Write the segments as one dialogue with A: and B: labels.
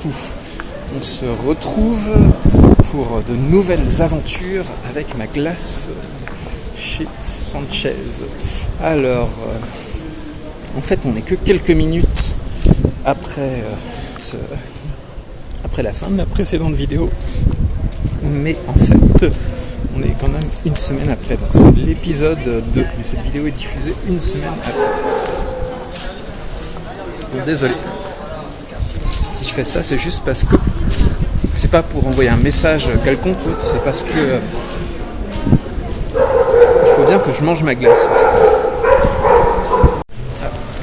A: coup, on se retrouve pour de nouvelles aventures avec ma glace chez Sanchez. Alors, en fait, on n'est que quelques minutes après la fin de la précédente vidéo, mais en fait, on est quand même une semaine après. Donc c'est l'épisode 2, mais cette vidéo est diffusée une semaine après. Donc, désolé. Si je fais ça, c'est juste parce que c'est pas pour envoyer un message quelconque, c'est parce que il faut bien que je mange ma glace.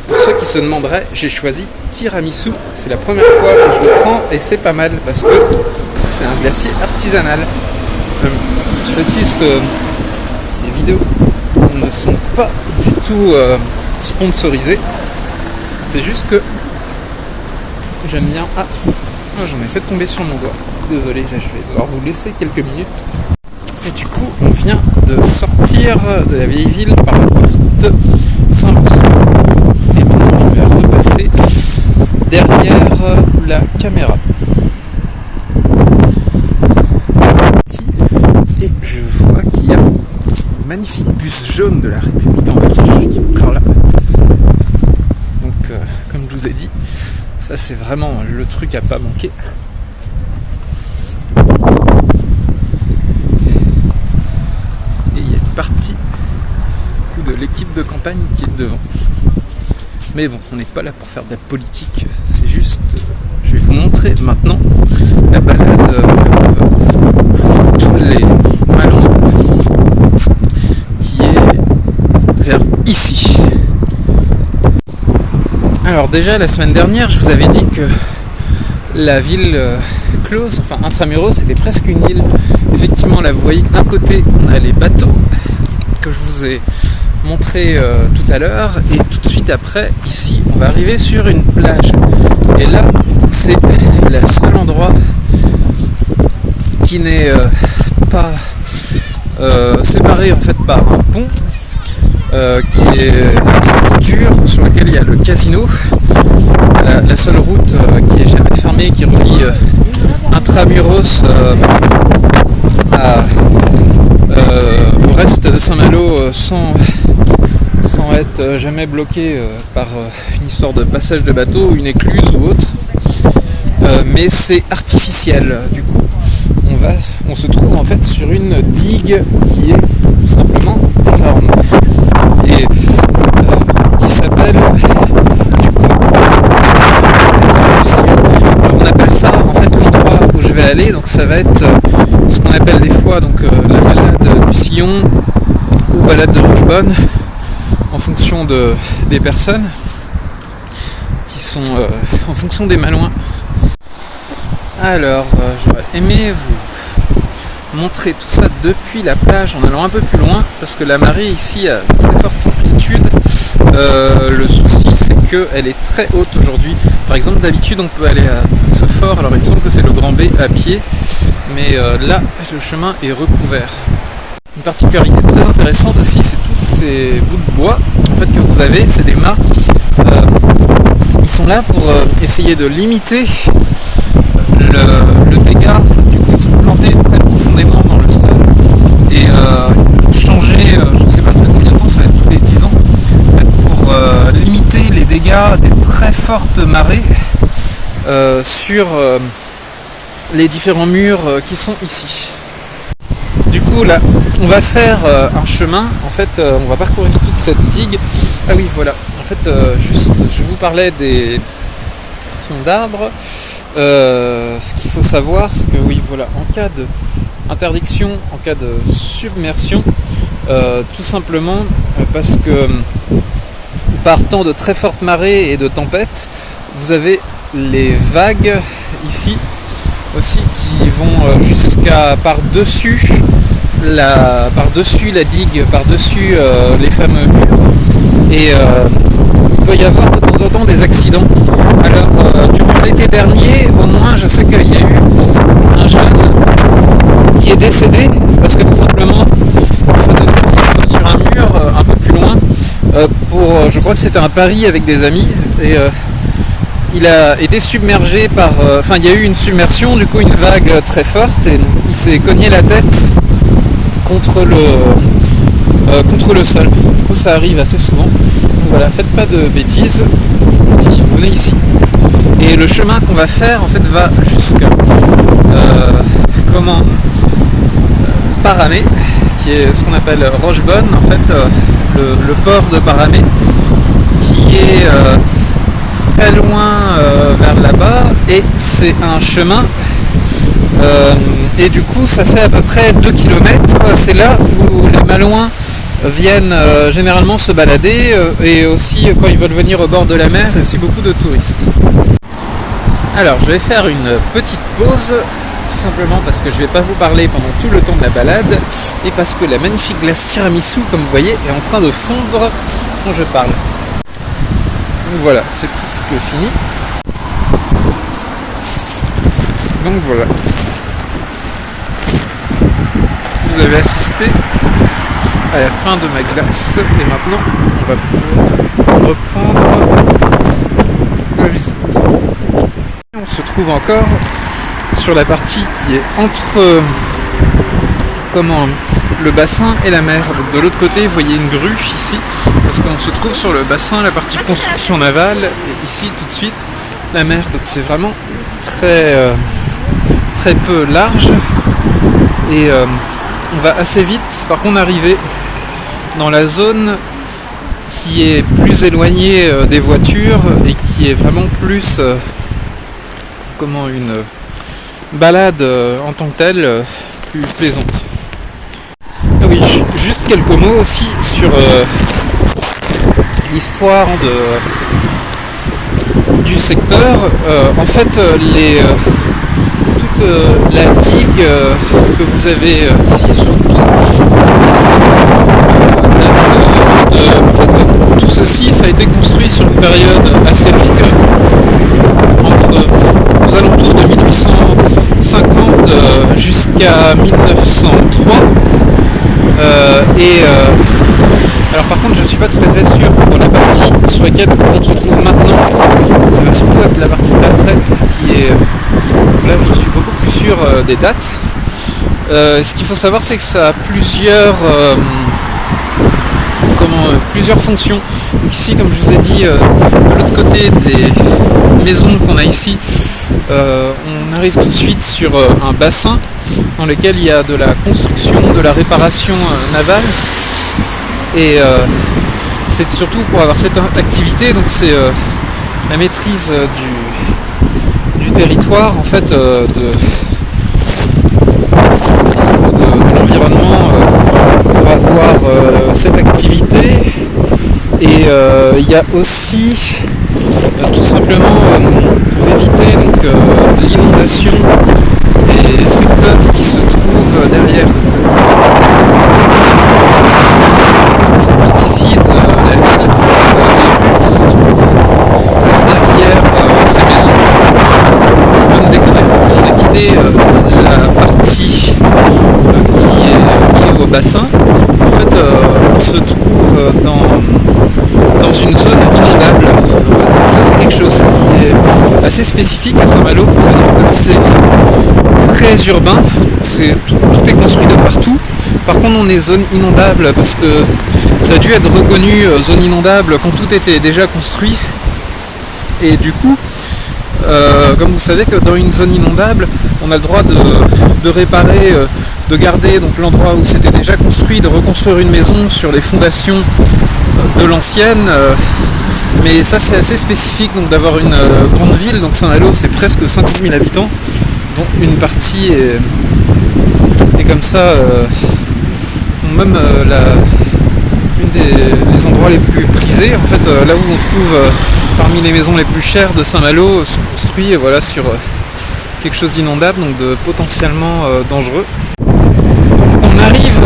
A: Pour ceux qui se demanderaient, j'ai choisi tiramisu. C'est la première fois que je le prends et c'est pas mal parce que c'est un glacier artisanal. Je précise que ces vidéos ne sont pas du tout sponsorisées. C'est juste que j'aime bien. J'en ai fait tomber sur mon doigt. Désolé, je vais devoir vous laisser quelques minutes. Et du coup, on vient de sortir de la vieille ville par la porte Saint-Vincent. Et maintenant, je vais repasser derrière la caméra. Et je vois qu'il y a un magnifique bus jaune de la République en marche qui est encore là. Donc, comme je vous ai dit, ça c'est vraiment le truc à pas manquer. Et il y a une partie de l'équipe de campagne qui est devant. Mais bon, on n'est pas là pour faire de la politique, c'est juste... je vais vous montrer maintenant la balade tous les Malons qui est vers ici. Alors déjà la semaine dernière je vous avais dit que la ville close, enfin Intramuros c'était presque une île. Effectivement là vous voyez que d'un côté on a les bateaux que je vous ai montré tout à l'heure et tout de suite après ici on va arriver sur une plage et là c'est le seul endroit qui n'est pas séparé en fait par un pont qui est dur, sur lequel il y a le casino, la seule route qui est jamais fermée, qui relie Intramuros au reste de Saint-Malo sans être jamais bloqué par une histoire de passage de bateau, une écluse ou autre. Mais c'est artificiel. Du coup, on se trouve en fait sur une digue qui est tout simplement énorme et qui s'appelle du coup on appelle ça en fait l'endroit où je vais aller. Donc ça va être ce qu'on appelle des fois donc la balade du Sillon ou balade de Rochebonne en fonction des personnes qui sont en fonction des Malouins. Alors, j'aurais aimé vous montrer tout ça depuis la plage en allant un peu plus loin parce que la marée ici a une très forte amplitude. Le souci c'est qu'elle est très haute aujourd'hui. Par exemple d'habitude on peut aller à ce fort, alors il me semble que c'est le Grand B à pied, mais là le chemin est recouvert. Une particularité très intéressante aussi, c'est tous ces bouts de bois en fait que vous avez, c'est des mâts. Ils sont là pour essayer de limiter le dégât. Du coup ils sont plantés très profondément dans le sol et changer, je ne sais pas combien de temps, ça va être tous les 10 ans, pour limiter les dégâts des très fortes marées sur les différents murs qui sont ici. Du coup là, on va faire un chemin, en fait on va parcourir toute cette digue. Ah oui voilà, en fait juste je vous parlais des troncs d'arbres. Ce qu'il faut savoir, c'est que oui, voilà, en cas d'interdiction, en cas de submersion, tout simplement parce que par temps de très fortes marées et de tempêtes, vous avez les vagues ici aussi qui vont jusqu'à par-dessus la digue, par-dessus les fameux murs. Et il peut y avoir de temps en temps des accidents. Alors durant l'été dernier, au moins je sais qu'il y a eu un jeune qui est décédé parce que tout simplement il faisait le pied sur un mur un peu plus loin pour, je crois que c'était un pari avec des amis et il a été submergé par... Enfin, il y a eu une submersion, du coup une vague très forte, et il s'est cogné la tête contre le sol. Du coup, ça arrive assez souvent. Donc voilà, faites pas de bêtises si vous venez ici. Et le chemin qu'on va faire, en fait, va jusqu'à Paramé, qui est ce qu'on appelle Rochebonne, en fait, le port de Paramé, qui est très loin vers là-bas, et c'est un chemin et du coup ça fait à peu près 2 km. C'est là où les Malouins viennent généralement se balader, et aussi quand ils veulent venir au bord de la mer, et aussi beaucoup de touristes. Alors je vais faire une petite pause, tout simplement parce que je ne vais pas vous parler pendant tout le temps de la balade, et parce que la magnifique glace tiramisu, comme vous voyez, est en train de fondre quand je parle. Donc voilà, c'est presque fini. Donc voilà. Vous avez assisté à la fin de ma glace, et maintenant on va pouvoir reprendre la visite. On se trouve encore sur la partie qui est entre le bassin et la mer. Donc de l'autre côté, vous voyez une grue ici, parce qu'on se trouve sur le bassin, la partie construction navale, et ici tout de suite la mer. Donc c'est vraiment très peu large, et on va assez vite. Par contre, arriver dans la zone qui est plus éloignée des voitures, et qui est vraiment plus une balade en tant que telle, plus plaisante. Ah oui, juste quelques mots aussi sur l'histoire du secteur. En fait, toute la digue que vous avez ici sur tout ceci, ça a été construit sur une période assez longue, aux alentours de 1850 jusqu'à 1903. Alors par contre, je ne suis pas tout à fait sûr pour la partie sur laquelle on se trouve maintenant. Ça va surtout être la partie d'après qui est... Là, je suis beaucoup plus sûr des dates. Ce qu'il faut savoir, c'est que ça a plusieurs fonctions. Donc ici, comme je vous ai dit, de l'autre côté des maisons qu'on a ici, on arrive tout de suite sur un bassin dans lequel il y a de la construction, de la réparation navale, et c'est surtout pour avoir cette activité. Donc c'est la maîtrise du territoire, en fait, de l'environnement, pour avoir cette activité. Et il y a aussi tout simplement pour éviter l'inondation des secteurs qui se trouvent derrière cette partie ici de la ville, qui se trouve derrière ces maisons. Même dès qu'on a quitté la partie qui est liée au bassin, en fait on se trouve dans une zone inondable. Ça, c'est quelque chose qui est assez spécifique à Saint-Malo, c'est-à-dire que c'est très urbain, tout est construit de partout. Par contre, on est zone inondable parce que ça a dû être reconnu zone inondable quand tout était déjà construit. Et du coup, comme vous savez que dans une zone inondable, on a le droit de réparer, de garder donc l'endroit où c'était déjà construit, de reconstruire une maison sur les fondations de l'ancienne. Mais ça, c'est assez spécifique donc d'avoir une grande ville. Donc Saint-Malo, c'est presque 50 000 habitants, dont une partie est comme ça, même une des endroits les plus prisés. En fait, là où on trouve parmi les maisons les plus chères de Saint-Malo sont construits sur quelque chose d'inondable, donc de potentiellement dangereux. Donc on arrive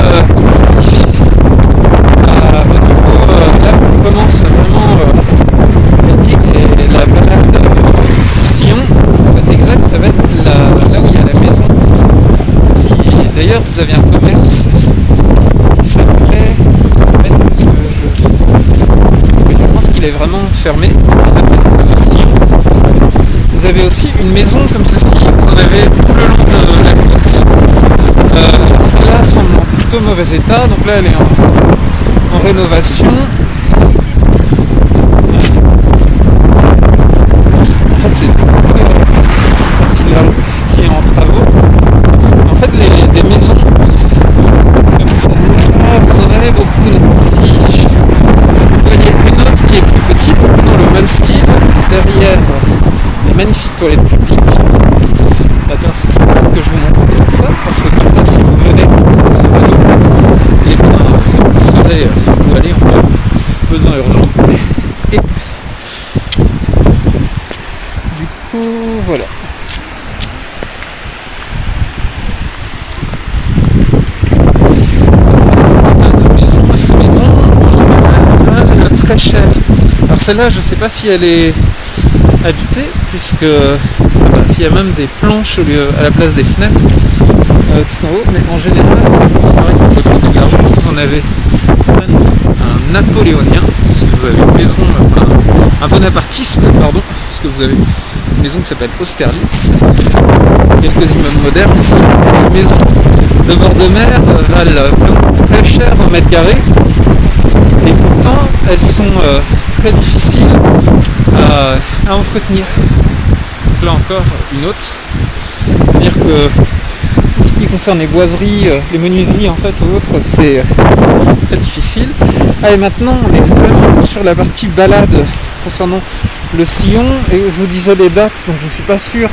A: ici au niveau là où on commence vraiment la digue et la balade Sillon. Pour être exact, ça va être là où il y a la maison. D'ailleurs, vous avez un commerce qui s'appelait, parce que je pense qu'il est vraiment fermé, il s'appelle Sillon. Vous avez aussi une maison comme ceci, vous en avez tout le long de la côte. Celle-là semble en plutôt mauvais état, donc là elle est en rénovation. En fait c'est toute la partie de la rue qui est en travaux. En fait des maisons comme celle-là, vous en avez beaucoup ici. Vous voyez une autre qui est plus petite, dans le même style, derrière les magnifiques toilettes publiques. Bah tiens, c'est cool que je vous montre ça, parce que comme ça, si vous venez à ce vélo, et bien vous saurez où aller en cas de besoin urgent. Et du coup, voilà. Ces maisons, valent très cher. Alors celle-là, je ne sais pas si elle est habitée, puisque il y a même des planches à la place des fenêtres tout en haut, mais en général, c'est vrai que le de garage, vous en avez un napoléonien, parce que vous avez une maison, un bonapartiste, pardon, parce que vous avez une maison qui s'appelle Austerlitz, quelques immeubles modernes ici. Les maisons de bord de mer valent vraiment très cher au mètre carré, et pourtant elles sont très difficiles à entretenir. Donc là encore une autre, c'est-à-dire que tout ce qui concerne les boiseries, les menuiseries en fait ou autres, c'est très difficile. Et maintenant on est vraiment sur la partie balade concernant le sillon, et je vous disais les dates, donc je suis pas sûr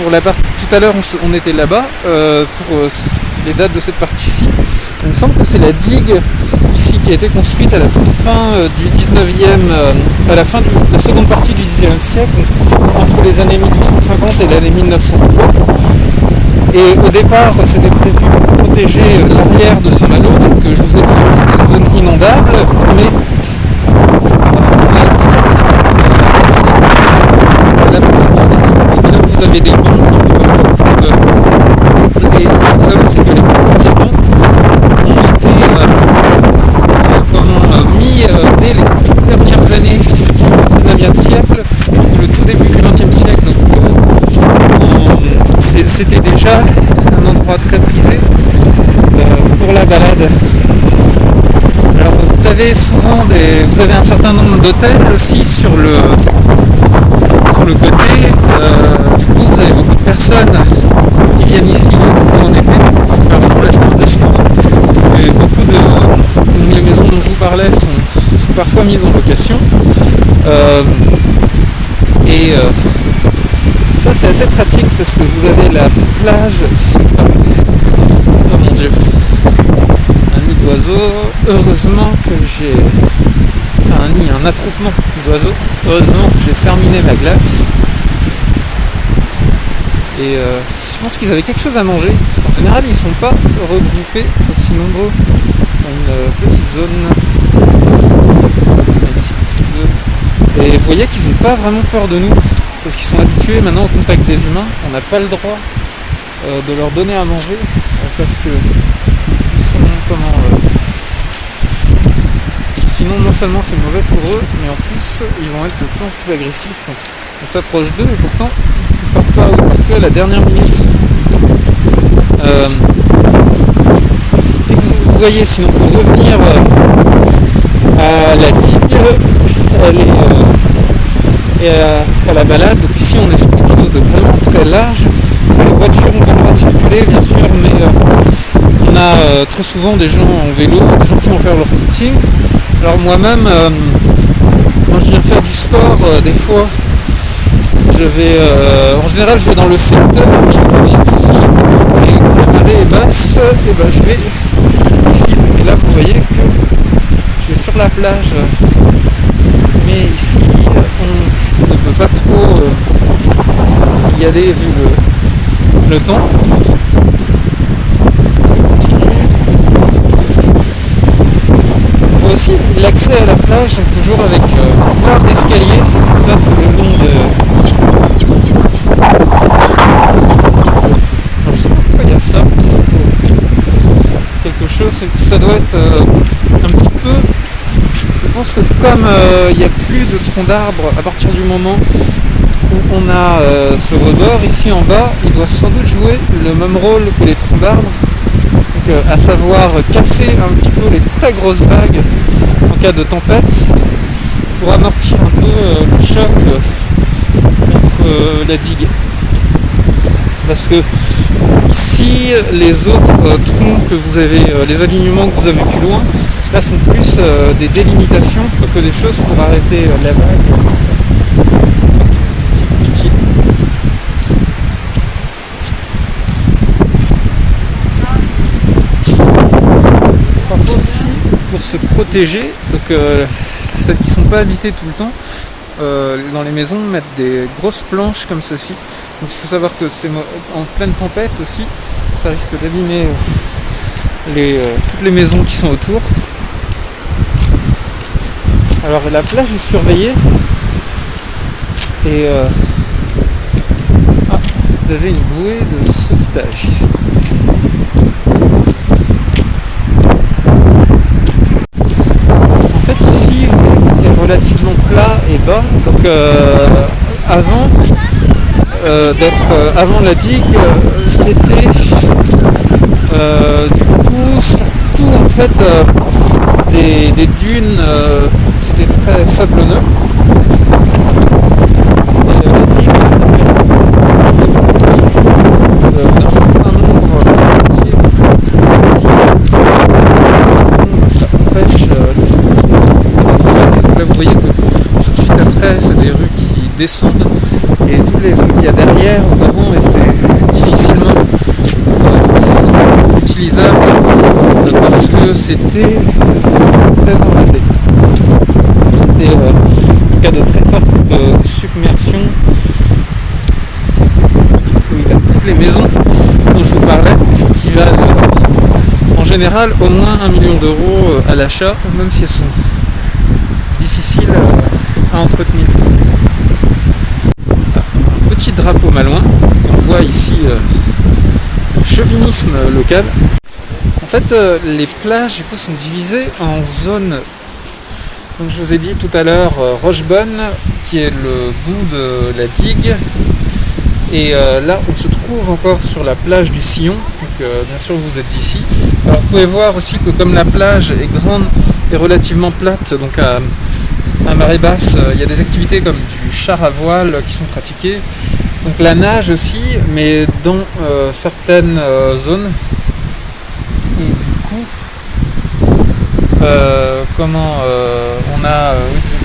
A: pour la partie. Tout à l'heure on était là-bas pour les dates de cette partie-ci. Il me semble que c'est la digue ici qui a été construite à la toute fin du 19e, à la fin de la seconde partie du 19e siècle, entre les années 1850 et l'année 1903. Et au départ, c'était prévu pour protéger l'arrière de Saint-Malo, donc je vous ai dit une zone inondable, mais la petite partie, parce que là vous avez des bancs et vous savez c'est que les premiers bancs ont été mis dès les toutes dernières années du 19e siècle, le tout début du 20e siècle, donc c'était déjà un endroit très prisé pour la balade. Alors vous avez souvent vous avez un certain nombre d'hôtels aussi sur le côté, du coup vous avez beaucoup de personnes qui viennent ici en été, faire vraiment la semaine de ski. Et beaucoup de les maisons dont je vous parlais sont parfois mises en location. Ça c'est assez pratique parce que vous avez la plage. Oh mon dieu, un nid d'oiseaux. Heureusement que j'ai un attroupement d'oiseaux. Heureusement que j'ai terminé ma glace. Et je pense qu'ils avaient quelque chose à manger, parce qu'en général ils ne sont pas regroupés aussi nombreux dans une petite zone. Et vous voyez qu'ils n'ont pas vraiment peur de nous, parce qu'ils sont habitués maintenant au contact des humains. On n'a pas le droit de leur donner à manger, parce que ils sont sinon non seulement c'est mauvais pour eux, mais en plus ils vont être de plus en plus agressifs. On s'approche d'eux et pourtant ils ne partent pas que à la dernière minute. Et vous voyez, sinon pour revenir à la digue, et à la balade, donc ici on est sur quelque chose de vraiment très large. Les voitures ont pas le droit de circuler bien sûr, mais on a trop souvent des gens en vélo, des gens qui vont faire leur footing. Alors moi-même, quand je viens faire du sport, des fois je vais, en général je vais dans le secteur, je vais ici, et quand la marée est basse, et ben je vais ici, et là vous voyez que je vais sur la plage, mais ici on ne peut pas trop y aller vu le temps. On voit aussi l'accès à la plage, donc toujours avec plein d'escaliers, ça tout le long de... Alors, je sais pas pourquoi il y a ça. Quelque chose, c'est que ça doit être un petit peu... Je pense que comme il n'y a plus de troncs d'arbres à partir du moment où on a ce rebord ici en bas, il doit sans doute jouer le même rôle que les troncs d'arbres, à savoir casser un petit peu les très grosses vagues en cas de tempête pour amortir un peu le choc contre la digue. Parce que ici, les autres troncs que vous avez, les alignements que vous avez plus loin, là sont plus des délimitations que des choses pour arrêter la vague. Utile. Parfois aussi, pour se protéger, donc celles qui ne sont pas habitées tout le temps, dans les maisons, mettre des grosses planches comme ceci. Donc il faut savoir que c'est en pleine tempête aussi, ça risque d'abîmer toutes les maisons qui sont autour. Alors la plage est surveillée et vous avez une bouée de sauvetage ici. En fait ici c'est relativement plat et bas, donc avant la digue, c'était du coup surtout en fait des dunes, c'était très sablonneux. Et la digue d'un certain nombre de pieds, ça empêche le fait. Là vous voyez que tout de suite après c'est des rues qui descendent. Et toutes les zones qu'il y a derrière, auparavant, étaient difficilement utilisables parce que c'était très envasé. C'était en cas de très forte submersion. Il y a toutes les maisons dont je vous parlais qui valent en général au moins 1 million d'euros à l'achat, même si elles sont difficiles à entretenir. Petit drapeau malouin, on voit ici chauvinisme local. En fait, les plages du coup, sont divisées en zones. Donc, je vous ai dit tout à l'heure Rochebonne, qui est le bout de la digue, et là on se trouve encore sur la plage du Sillon. Donc, bien sûr, vous êtes ici. Alors, vous pouvez voir aussi que comme la plage est grande et relativement plate, donc à marée basse, il y a des activités comme du char à voile qui sont pratiquées, donc la nage aussi, mais dans certaines zones. Et du coup, on a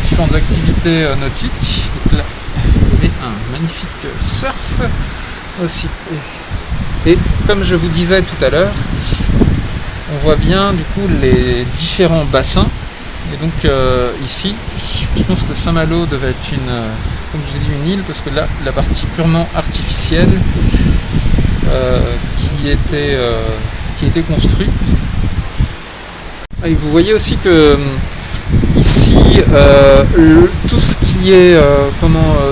A: différentes activités nautiques. Donc là, vous avez un magnifique surf aussi. Et comme je vous disais tout à l'heure, on voit bien du coup les différents bassins. Et donc ici, je pense que Saint-Malo devait être comme je vous ai dit, une île, parce que là, la partie purement artificielle qui était construite. Et vous voyez aussi que ici, tout ce qui est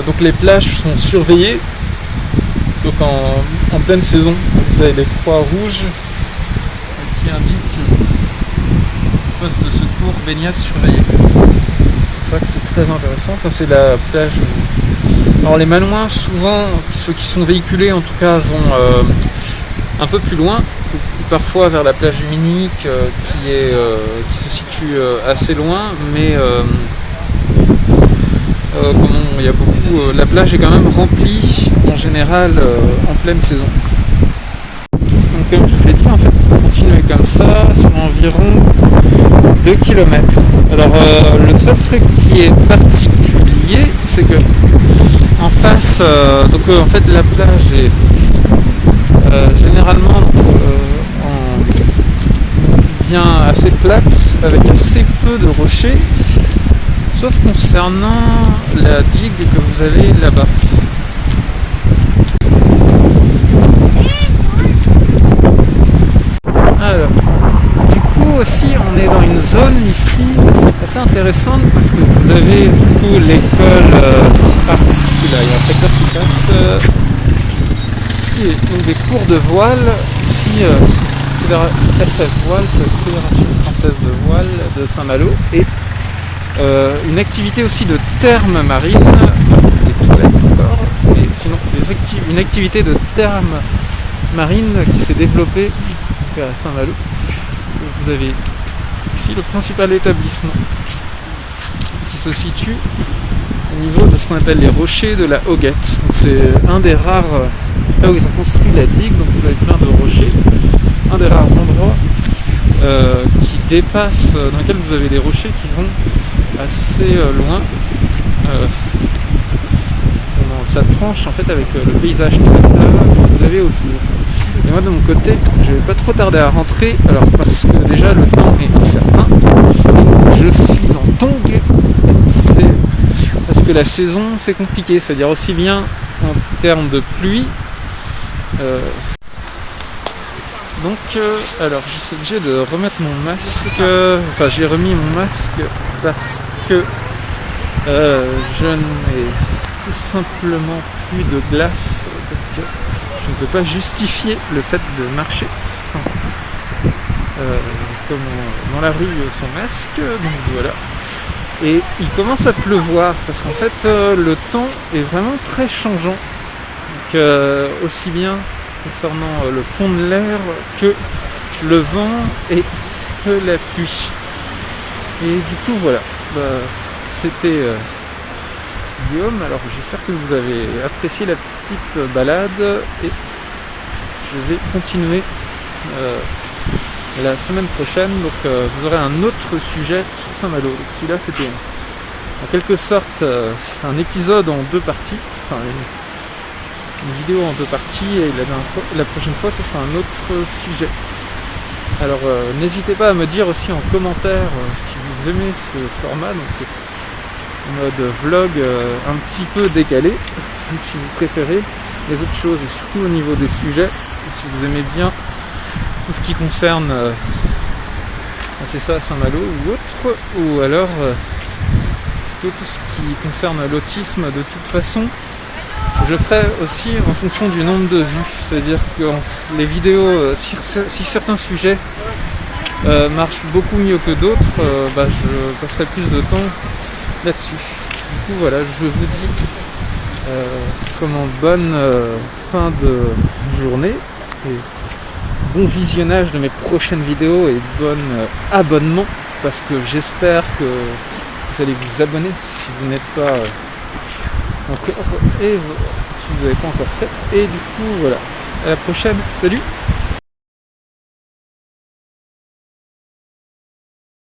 A: donc les plages sont surveillées. Donc en pleine saison, vous avez les croix rouges qui indiquent poste de secours, baignade surveillée. C'est vrai que c'est très intéressant. Enfin, c'est la plage. Alors les Malouins, souvent, ceux qui sont véhiculés en tout cas, vont un peu plus loin, parfois vers la plage du Minic, qui se situe assez loin, mais il y a beaucoup. La plage est quand même remplie en général en pleine saison. Donc comme je vous ai dit, en fait, on peut continuer comme ça sur environ 2 km. Alors le seul truc qui est particulier, c'est que en face, en fait la plage est généralement bien assez plate, avec assez peu de rochers, sauf concernant la digue que vous avez là-bas. Alors, du coup aussi on est dans une zone ici assez intéressante parce que vous avez du coup l'école, là il y a un tracteur qui passe, donc des cours de voile ici, FF Voile, c'est la Fédération Française de Voile de Saint-Malo, et une activité aussi de thermes marines, des toilettes encore. une activité de therme marine qui s'est développée à Saint-Malo. Vous avez ici le principal établissement qui se situe au niveau de ce qu'on appelle les rochers de la Hoguette. Donc c'est un des rares, là où ils ont construit la digue, donc vous avez plein de rochers, un des rares endroits qui dépassent, dans lesquels vous avez des rochers qui vont assez loin. Ça tranche en fait avec le paysage que vous avez autour. Et moi de mon côté, je vais pas trop tarder à rentrer, alors parce que déjà le temps est incertain. Je suis en tongs, c'est parce que la saison c'est compliqué, c'est-à-dire aussi bien en termes de pluie. Alors je suis obligé de remettre mon masque, enfin j'ai remis mon masque parce que je n'ai tout simplement plus de glace, donc je ne peux pas justifier le fait de marcher dans la rue sans masque, donc voilà. Et il commence à pleuvoir parce qu'en fait le temps est vraiment très changeant, donc aussi bien concernant le fond de l'air que le vent et que la pluie. Et du coup voilà, c'était Guillaume, alors j'espère que vous avez apprécié la petite balade et je vais continuer la semaine prochaine, donc vous aurez un autre sujet sur Saint-Malo. Donc celui-là c'était en quelque sorte un épisode en deux parties, enfin une vidéo en deux parties, et la prochaine fois ce sera un autre sujet. Alors n'hésitez pas à me dire aussi en commentaire si vous aimez ce format, donc mode vlog un petit peu décalé, si vous préférez les autres choses, et surtout au niveau des sujets, si vous aimez bien tout ce qui concerne c'est ça, Saint-Malo ou autre, ou alors plutôt tout ce qui concerne l'autisme. De toute façon je ferai aussi en fonction du nombre de vues, c'est-à-dire que les vidéos, si certains sujets marchent beaucoup mieux que d'autres, je passerai plus de temps là-dessus. Du coup voilà, je vous dis bonne fin de journée et bon visionnage de mes prochaines vidéos et bon abonnement, parce que j'espère que vous allez vous abonner si vous n'êtes pas encore, et si vous n'avez pas encore fait. Et du coup voilà, à la prochaine, salut.